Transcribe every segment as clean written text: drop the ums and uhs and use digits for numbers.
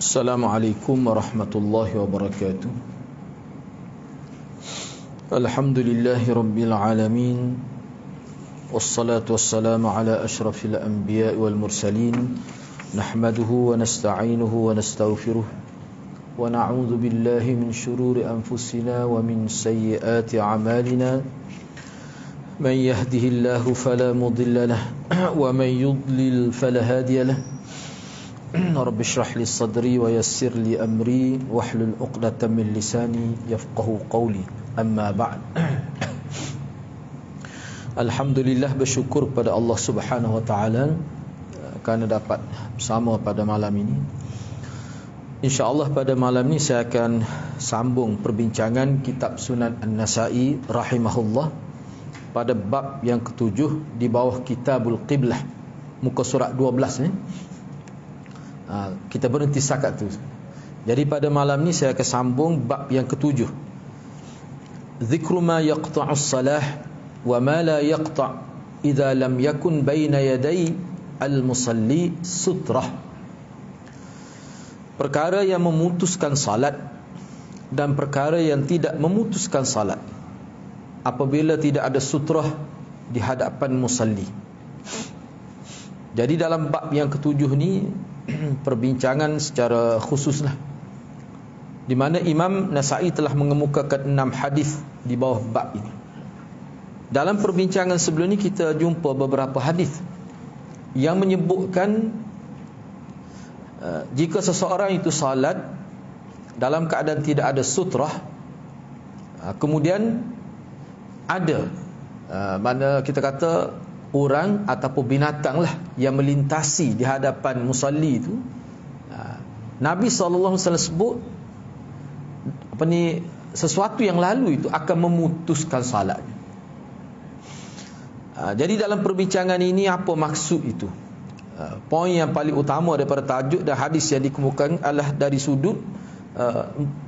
Assalamualaikum warahmatullahi wabarakatuh. Alhamdulillahi rabbil alamin. Wassalatu wassalamu ala ashrafil anbiya'i wal mursalin. Nahmaduhu wa nasta'inuhu wa nastaghfiruh. Wa na'udzu billahi min shururi anfusina wa min sayyiati a'malina. Man yahdihillahu fala mudilla lahu wa man yudlil fala hadiya lahu. Rabbi shrah li sadri wa yassir li amri wahlul 'uqdatam min lisani yafqahu qawli. Amma ba'd. Alhamdulillah, bersyukur kepada Allah Subhanahu wa taala kerana dapat bersama pada malam ini. Insya-Allah pada malam ini saya akan sambung perbincangan kitab Sunan An-Nasa'i rahimahullah pada bab yang ketujuh di bawah Kitabul Qiblah, muka surat 12 ni. Kita berhenti setakat tu. Jadi pada malam ni saya akan sambung bab yang ketujuh. Zikru ma yaqta'us salah wa ma la yaqta' idza lam yakun baina yaday al-musalli sutrah. Perkara yang memutuskan salat dan perkara yang tidak memutuskan salat apabila tidak ada sutrah di hadapan musalli. Jadi dalam bab yang ketujuh ni perbincangan secara khususlah, di mana Imam Nasa'i telah mengemukakan 6 hadis di bawah bab ini. Dalam perbincangan sebelum ni kita jumpa beberapa hadis yang menyebutkan jika seseorang itu salat dalam keadaan tidak ada sutrah, kemudian ada mana kita kata orang ataupun binatang lah yang melintasi di hadapan musalli itu, Nabi SAW sebut sesuatu yang lalu itu akan memutuskan salat. Jadi dalam perbincangan ini apa maksud itu? Poin yang paling utama daripada tajuk dan hadis yang dikemukakan adalah dari sudut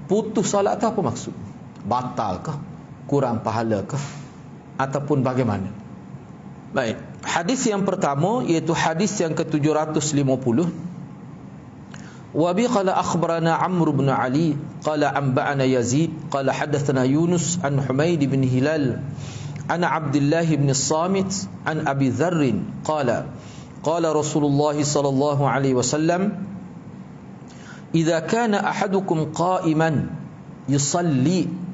putus salat itu apa maksud? Batalkah? Kurang pahalakah? Ataupun bagaimana? Baik, hadis yang pertama iaitu hadis yang ke-750. Wa bi qala akhbarana Amr bin Ali qala anba'ana Yazid qala hadatsana Yunus an Humaid bin Hilal ana Abdullah bin Samit an Abi Dharr qala qala Rasulullah sallallahu alaihi wasallam idza kana ahadukum qa'iman yusalli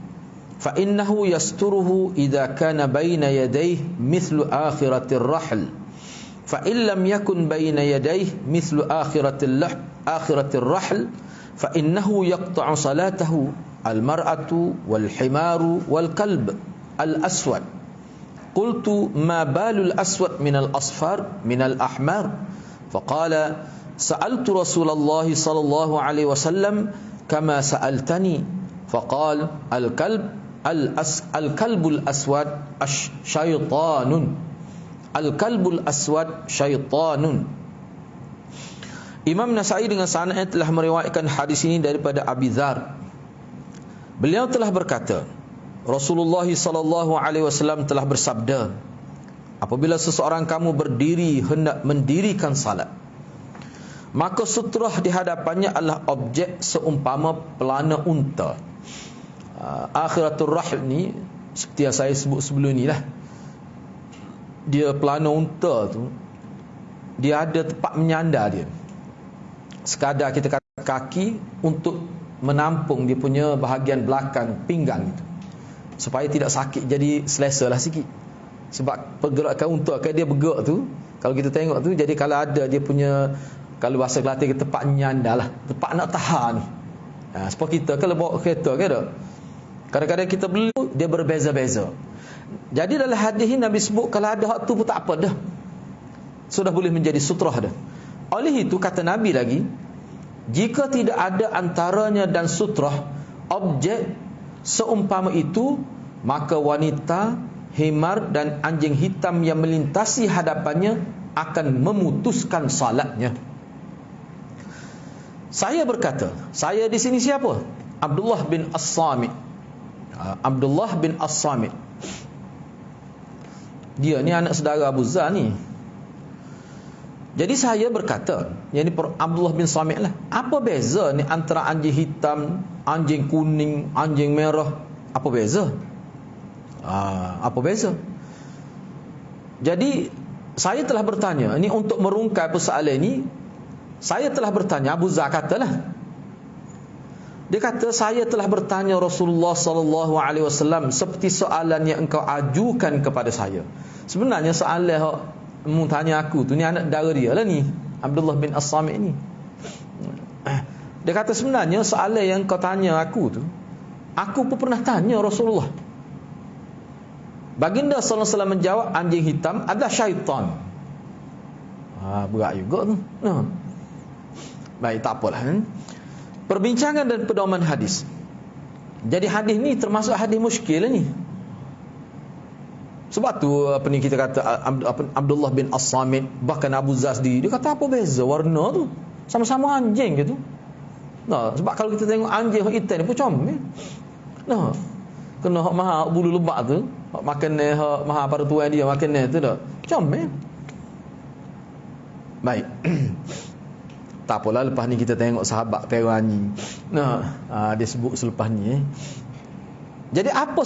فإنه يستره إذا كان بين يديه مثل آخرة الرحل فإن لم يكن بين يديه مثل آخرة الرحل فإنه يقطع صلاته المرأة والحمار والكلب الأسود قلت ما بال الأسود من الأصفر من الأحمر فقال سألت رسول الله صلى الله عليه وسلم كما سألتني فقال الكلب الأسود شيطان الكلب الأسود شيطان. Imam Nasa'i dengan sanad telah meriwayatkan hadis ini daripada Abi Dharr. Beliau telah berkata, Rasulullah sallallahu alaihi wasallam telah bersabda, apabila seseorang kamu berdiri hendak mendirikan salat, maka sutrah di hadapannya adalah objek seumpama pelana unta. Akhiratul rahl ni seperti yang saya sebut sebelum ni lah, dia pelana unta tu dia ada tempat menyandar dia. Sekadar kita kata kaki untuk menampung dia punya bahagian belakang pinggang itu, supaya tidak sakit, jadi selesa lah sikit. Sebab pergerakan unta kan dia bergerak tu, kalau kita tengok tu, jadi kalau ada dia punya, kalau bahasa Kelantan kita tempat nyandar lah, tempat nak tahan. Sebab kita kalau bawa kereta kan tak, kadang-kadang kita beli dia berbeza-beza. Jadi dalam hadis ini Nabi sebut kalau ada hak tu pun tak apa dah, sudah boleh menjadi sutrah dah. Oleh itu kata Nabi lagi, jika tidak ada antaranya dan sutrah objek seumpama itu, maka wanita, himar dan anjing hitam yang melintasi hadapannya akan memutuskan salatnya. Saya berkata, saya di sini siapa? Abdullah bin As-Samit. Abdullah bin As-Samit. Dia ni anak saudara Abu Zar ni. Jadi saya berkata, yang ini Abdullah bin Samit lah, apa beza ni antara anjing hitam, anjing kuning, anjing merah? Apa beza? Apa beza? Jadi saya telah bertanya, ini untuk merungkai persoalan ini, saya telah bertanya, Abu Zar katalah, dia kata, saya telah bertanya Rasulullah sallallahu alaihi wasallam seperti soalan yang engkau ajukan kepada saya. Sebenarnya soalan mu tanya aku tu, ni anak dara dia lah ni, Abdullah bin As-Samit ni. Dia kata, sebenarnya soalan yang kau tanya aku tu, aku pun pernah tanya Rasulullah. Baginda sallallahu alaihi wasallam menjawab, anjing hitam adalah syaitan. Berat juga tu. Baik, tak apalah. Perbincangan dan pedoman hadis. Jadi hadis ni termasuk hadis muskil lah ni. Sebab tu apa ni kita kata Abdullah bin As-Samit, bahkan Abu Zar dia kata, apa beza warna tu? Sama-sama anjing gitu. Sebab kalau kita tengok anjing hitam ni pun comel. Kena hak maha bulu lebat tu, hak makan hak maha para tuan dia makan tu dah. Comel. Baik. Tak apalah, lepas ni kita tengok sahabat teror anjing. Dia sebut selepas ni. Jadi apa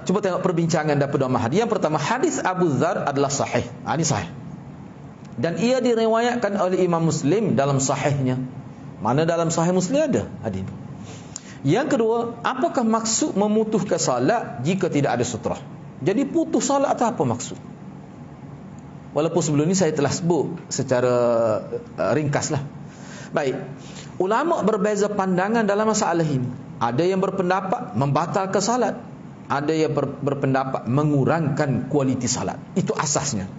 cuba tengok perbincangan dan pedoman hadis. Yang pertama, hadis Abu Zar adalah sahih. Ini sahih. Dan ia diriwayatkan oleh Imam Muslim dalam sahihnya. Mana dalam sahih Muslim ada hadis. Yang kedua, apakah maksud memutuskan salat jika tidak ada sutrah? Jadi putus salat atau apa maksud? Walaupun sebelum ni saya telah sebut secara ringkaslah. Baik. Ulama berbeza pandangan dalam masalah ini. Ada yang berpendapat membatalkan salat, ada yang berpendapat mengurangkan kualiti salat. Itu asasnya.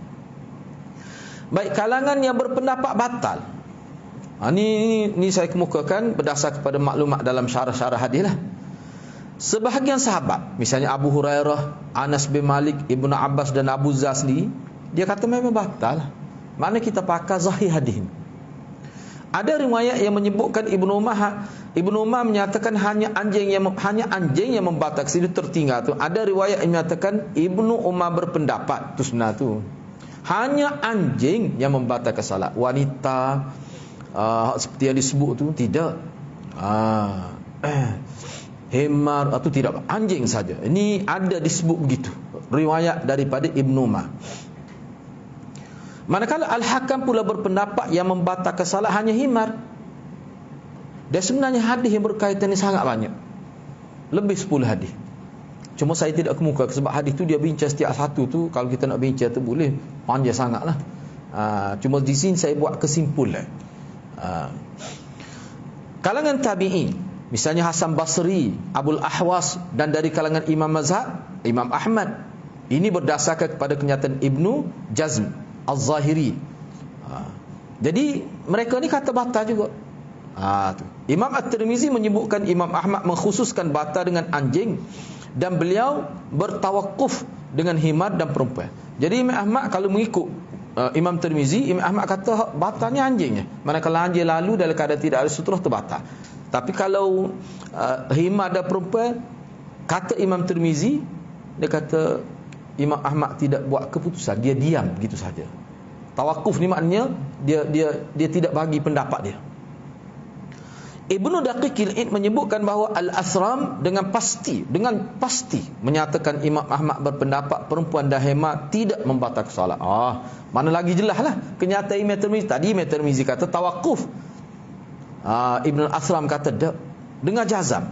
Baik, kalangan yang berpendapat batal. Ini saya kemukakan berdasar kepada maklumat dalam syarah-syarah hadis lah. Sebahagian sahabat, misalnya Abu Hurairah, Anas bin Malik, Ibnu Abbas dan Abu Zar sendiri, dia kata memang batal. Mana kita pakai zahir hadis ini. Ada riwayat yang menyebutkan Ibnu Umar menyatakan hanya anjing yang membatal. Sini tertinggal tu. Ada riwayat yang menyatakan Ibnu Umar berpendapat tu sebenar tu. Hanya anjing yang membatalkan salat. Wanita seperti yang disebut tu tidak. Himar atau tidak, anjing saja. Ini ada disebut begitu. Riwayat daripada Ibnu Umar. Manakala Al-Hakam pula berpendapat yang membatalkan salat hanya himar. Dan sebenarnya hadis yang berkaitan ini sangat banyak. Lebih 10 hadis. Cuma saya tidak kemuka sebab hadis tu dia bincang setiap satu tu. Kalau kita nak bincang tu boleh panjang sangatlah. Cuma di sini saya buat kesimpulan. Kalangan tabi'in, misalnya Hasan Basri, Abul Ahwas, dan dari kalangan Imam Mazhab, Imam Ahmad, ini berdasarkan kepada kenyataan Ibnu Jazm Al-Zahiri. Jadi mereka ni kata batal juga. Tu. Imam At-Tirmizi menyebutkan Imam Ahmad mengkhususkan batal dengan anjing, dan beliau bertawakuf dengan himar dan perempuan. Jadi Imam Ahmad kalau mengikut Imam Tirmizi, Imam Ahmad kata batalnya anjingnya. Manakala anjing lalu dalam keadaan tidak ada sutrah, terbatal. Tapi kalau himar dan perempuan, kata Imam Tirmizi, dia kata Imam Ahmad tidak buat keputusan, dia diam begitu saja. Tawakuf ni maknanya dia tidak bagi pendapat dia. Ibnu Daqiqil Id menyebutkan bahawa Al-Asram dengan pasti menyatakan Imam Ahmad berpendapat perempuan dan himar tidak membatalkan solat. Mana lagi jelaslah kenyataan Imam Tirmizi. Tadi Imam Tirmizi kata tawakuf. Ibnu Al-Asram kata dengan jazam,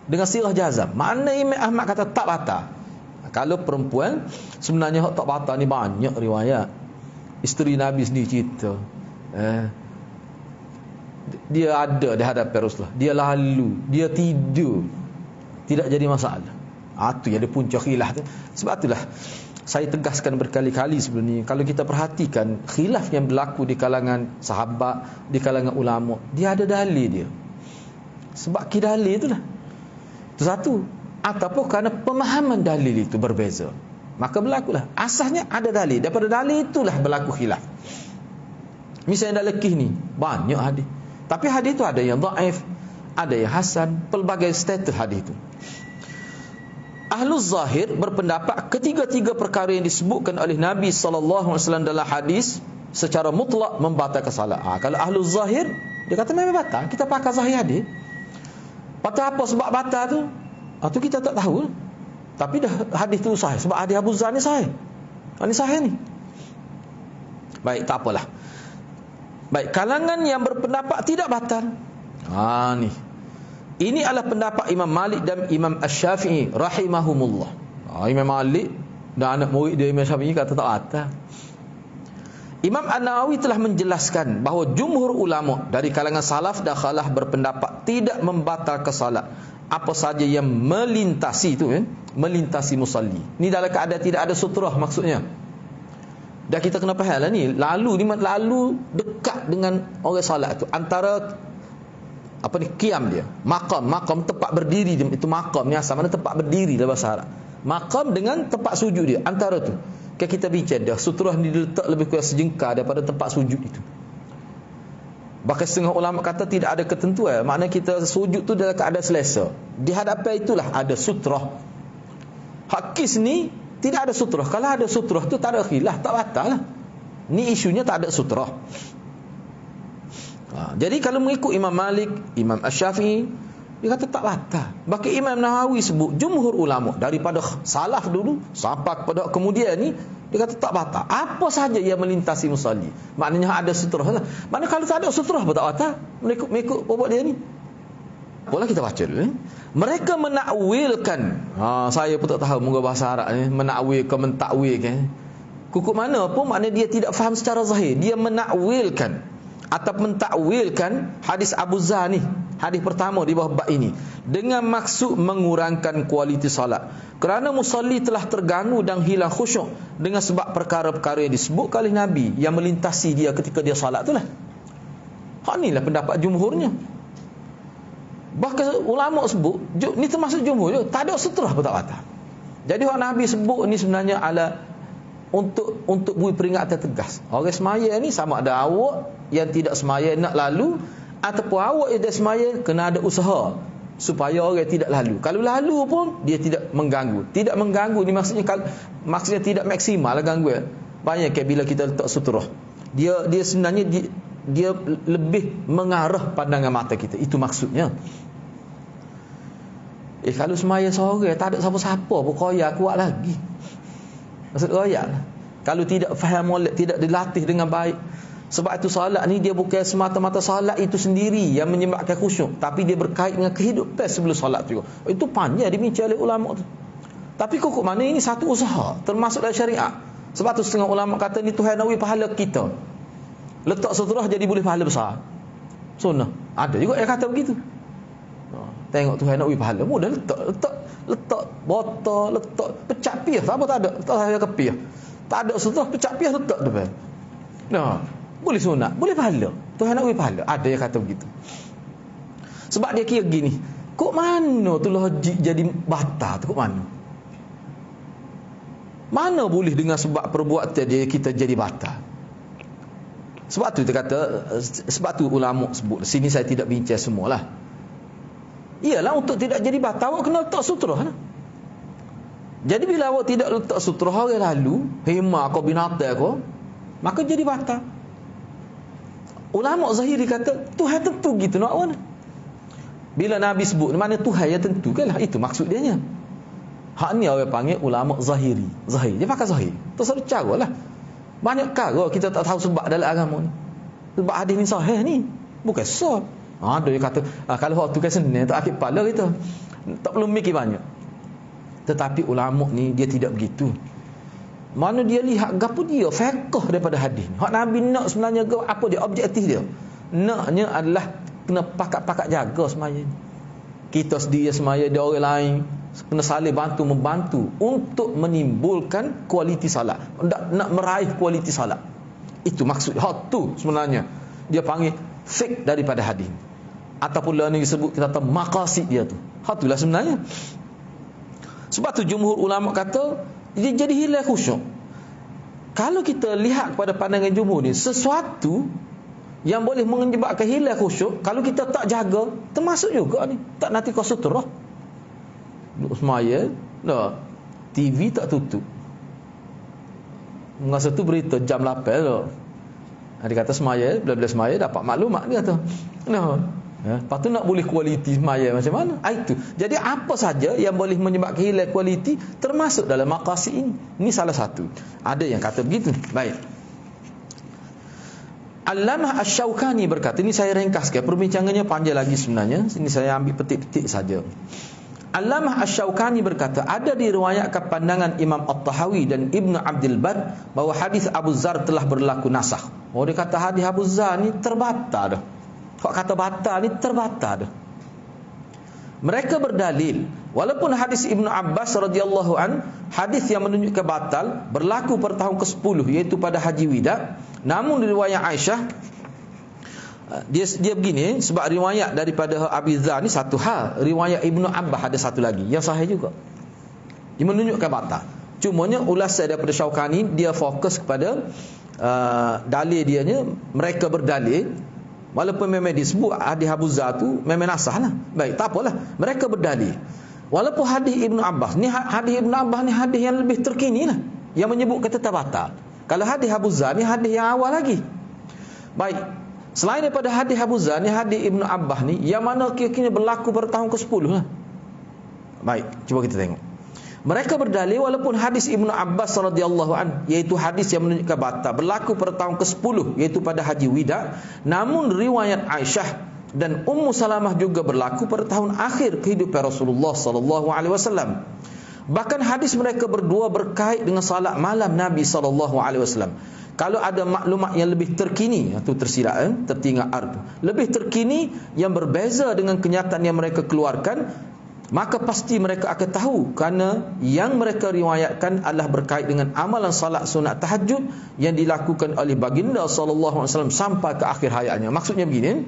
dengan sirah jazam. Mana Imam Ahmad kata tak batal. Kalau perempuan, sebenarnya hak tak batal ni banyak riwayat. Isteri Nabi sendiri cerita, dia ada di hadapan Rasulullah, dia lalu, dia tidur, tidak jadi masalah. Itu yang ada punca khilaf tu. Sebab itulah saya tegaskan berkali-kali sebelum ni, kalau kita perhatikan khilaf yang berlaku di kalangan sahabat, di kalangan ulama, dia ada dalil dia. Sebab dalil itulah. Itu satu. Ataupun kerana pemahaman dalil itu berbeza, maka berlakulah. Asasnya ada dalil, daripada dalil itulah berlaku khilaf. Misalnya dalam lekih ni banyak hadis, tapi hadis itu ada yang dhaif, ada yang hasan, pelbagai status hadis itu. Ahlul Zahir berpendapat ketiga-tiga perkara yang disebutkan oleh Nabi sallallahu alaihi wasallam dalam hadis secara mutlak membatalkan salat. Kalau ahlu zahir, dia kata memang batal. Kita pakai zahir hadis. Batal apa sebab batal tu? Tu kita tak tahu. Tapi dah hadis tu sahih. Sebab hadis Abu Zar ni sahih. Ini sahih ni. Baik, tak apalah. Baik, kalangan yang berpendapat tidak batal. Ni. Ini adalah pendapat Imam Malik dan Imam Asy-Syafi'i rahimahumullah. Imam Malik dan anak murid dia Imam Syafi'i kata tak batal. Imam An-Nawawi telah menjelaskan bahawa jumhur ulama dari kalangan salaf dan khalaf berpendapat tidak membatalkan salat apa saja yang melintasi itu, melintasi musalli. Ni dalam keadaan tidak ada sutrah maksudnya. Dan kita kena faham lah ni, lalu dekat dengan orang salat tu antara qiyam dia, maqam tempat berdiri dia, itu maqam ni asal mana tempat berdiri dalam bahasa Arab. Maqam dengan tempat sujud dia, antara tu. Kan kita bincang dah, sutrah ni diletak lebih kurang sejengkal daripada tempat sujud itu. Bahkan setengah ulama kata tidak ada ketentuan, maknanya kita sujud tu dalam keadaan selesa. Di hadapan itulah ada sutrah. Hakis ni tidak ada sutrah. Kalau ada sutrah tu tak ada khilaf, tak batal lah. Ni isunya tak ada sutrah. Jadi kalau mengikut Imam Malik, Imam Asy-Syafi'i, dia kata tak batal. Bahkan Imam Nawawi sebut jumhur ulama daripada salaf dulu sampai kepada kemudian ni, dia kata tak batal. Apa sahaja yang melintasi musalli, maknanya ada sutrah lah. Maknanya kalau tak ada sutrah pun tak batal. Mengikut pokok dia ni. Boleh kita baca dulu. Mereka menakwilkan, saya pun tak tahu moga bahasa Arab ni, menakwilkan, mentakwilkan. Kukuk mana pun maknanya dia tidak faham secara zahir. Dia menakwilkan atau mentakwilkan hadis Abu Zar ni, hadis pertama di bawah bab ini, dengan maksud mengurangkan kualiti salat. Kerana musalli telah terganggu dan hilang khusyuk dengan sebab perkara-perkara yang disebut oleh Nabi yang melintasi dia ketika dia salat itulah. Inilah pendapat jumhurnya. Bahkan ulama sebut, ni termasuk jumhur je, tak ada sutrah pun tak batal. Jadi orang Nabi sebut ni sebenarnya adalah untuk beri peringatan tegas. Orang semaya ni sama ada awak yang tidak semaya nak lalu, ataupun awak yang dah semaya kena ada usaha supaya orang tidak lalu. Kalau lalu pun dia tidak mengganggu. Tidak mengganggu ni maksudnya tidak maksimal gangguan. Banyak bila kita letak sutrah, dia sebenarnya dia lebih mengarah pandangan mata kita. Itu maksudnya. Kalau semaya seorang tak ada siapa-siapa pun koyak kuat lagi. Maksud koyak lah. Kalau tidak faham molek, tidak dilatih dengan baik. Sebab itu salat ni dia bukan semata-mata salat itu sendiri yang menyebabkan khusyuk, tapi dia berkait dengan kehidupan sebelum salat juga. Itu panjang dibincang oleh ulama tu. Tapi kok mana ini satu usaha termasuk dalam syariat. Sebab tu setengah ulama kata ni Tuhan nak bagi pahala kita. Letak sutrah jadi boleh pahala besar. Sunnah. Ada juga yang kata begitu. Tengok Tuhan nak bagi pahala, mudah letak botol, letak pecah piah, apa tak ada. Tak saya kepiah. Tak ada sutrah, pecah piah letak depan. Boleh sunat, boleh pahala. Tuhan nak bagi pahala. Ada yang kata begitu. Sebab dia kira gini, kok mana tu logik jadi batal tu, kok mana? Mana boleh dengan sebab perbuatan dia kita jadi batal? Sebab tu dia kata, sebab tu ulama sebut, sini saya tidak bincang semualah. Iyalah untuk tidak jadi batal awak kena letak sutrah lah. Jadi bila awak tidak letak sutrah orang lalu, hima kau binatang kau, maka jadi batal. Ulama zahiri kata Tuhan tentu gitu nak awak. Bila Nabi sebut mana Tuhan yang tentukanlah, itu maksud dia nya. Hak ni orang panggil ulama zahiri. Zahir, dia pakai zahir. Terus caralah. Banyak cara kita tak tahu sebab dalam agama ni. Sebab hadis ni sahih ni, bukan sah. Ada yang kata kalau hak tu kan senang tak akib kepala kita. Tak perlu mikir banyak. Tetapi ulama ni dia tidak begitu. Mana dia lihat gapo dia fiqh daripada hadis ni. Hak Nabi nak sebenarnya apa dia objektif dia. Naknya adalah kena pakat-pakat jaga semaya ni. Kita sendiri semaya dia orang lain kena saling membantu untuk menimbulkan kualiti salat. Nak meraih kualiti salat. Itu maksud hak tu sebenarnya. Dia panggil fiqh daripada hadis. Ataupun lain disebut kita tahu maqasid dia tu. Hak itulah sebenarnya. Sebab tu jumhur ulama kata dia jadi hilang khusyuk. Kalau kita lihat kepada pandangan jumhur ni, sesuatu yang boleh menyebabkan hilang khusyuk, kalau kita tak jaga, termasuk juga ni. Tak nanti kau sutrah. Duduk semaya, TV tak tutup. Masa tu berita jam 8 dah. Dia kata semaya, bila-bila semaya dapat maklumat dia kata. Lepas tu nak boleh kualiti semaya macam mana? Itu. Jadi apa saja yang boleh menyebabkan hilang kualiti termasuk dalam maqasid ini. Ini salah satu. Ada yang kata begitu. Baik. Allamah Asy-Syaukani berkata, ini saya ringkaskan, perbincangannya panjang lagi sebenarnya. Ini saya ambil petik-petik saja. Allamah Asy-Syaukani berkata, ada diriwayatkan pandangan Imam At-Tahawi dan Ibnu Abdul Bar bahawa hadis Abu Zar telah berlaku nasakh. Oh, dia kata hadis Abu Zar ni terbatal dah. Kok kata batal ni terbatal dah. Mereka berdalil, walaupun hadis Ibnu Abbas radhiyallahu an, hadis yang menunjukkan batal berlaku pada tahun ke-10 iaitu pada Haji Wida, namun riwayat Aisyah dia begini, sebab riwayat daripada Abi Dzar ni satu hal, riwayat Ibnu Abbas ada satu lagi yang sahih juga. Dia menunjukkan batal. Cumanya ulasan daripada Syaukani dia fokus kepada dalil dianya, mereka berdalil walaupun memang disebut hadis Abu Dzar tu memang nasah lah. Baik, tak apalah. Mereka berdalil. Walaupun hadis Ibnu Abbas ni hadis Ibnu Abbas ni hadis yang lebih terkini lah, yang menyebut kata batal. Kalau hadis Abu Dzar ni hadis yang awal lagi. Baik. Selain daripada hadis Abu Dzar ni hadis Ibnu Abbas ni yang mana kira-kira berlaku pada tahun ke-10 lah. Baik, cuba kita tengok. Mereka berdalil walaupun hadis Ibnu Abbas radhiyallahu an, iaitu hadis yang menunjukkan batal, berlaku pada tahun ke-10 iaitu pada Haji Wida, namun riwayat Aisyah dan Ummu Salamah juga berlaku pada tahun akhir kehidupan Rasulullah sallallahu alaihi wasallam. Bahkan hadis mereka berdua berkait dengan salat malam Nabi sallallahu alaihi wasallam. Kalau ada maklumat yang lebih terkini, itu tersilap, tertinggal artu, lebih terkini yang berbeza dengan kenyataan yang mereka keluarkan, maka pasti mereka akan tahu, kerana yang mereka riwayatkan adalah berkait dengan amalan salat sunat tahajud yang dilakukan oleh baginda sallallahu alaihi wasallam sampai ke akhir hayatnya. Maksudnya begini,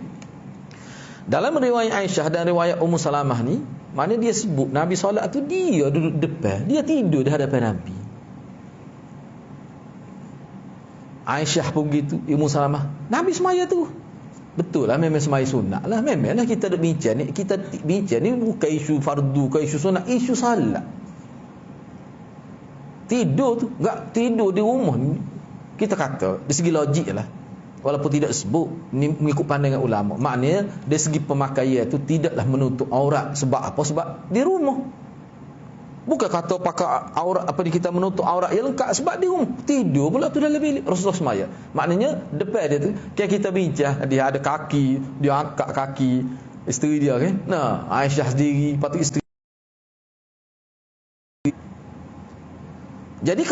dalam riwayat Aisyah dan riwayat Ummu Salamah ni, mana dia sebut Nabi solat tu dia duduk depan, dia tidur di hadapan Nabi. Aisyah pun begitu, Ummu Salamah, Nabi semaya tu. Betul lah, memang semaya sunat lah. Memanglah kita nak bincang ni, kita bincang ni bukan isu fardu, bukan isu sunat, isu salat. Tidur tu, enggak tidur di rumah ni, kita kata dari segi logik lah, walaupun tidak sebut ni mengikut pandangan ulama, maknanya dari segi pemakaian tu tidaklah menutup aurat. Sebab apa? Sebab di rumah. Bukan kata pakai aurat apa ni, kita menutup aurat yang lengkap sebab di rumah. Tidur pula tu dalam bilik Rasulullah semaya. Maknanya depan dia tu, kan kita bincang, dia ada kaki, dia angkat kaki isteri dia kan. Nah, Aisyah sendiri, lepas tu isteri. Jadi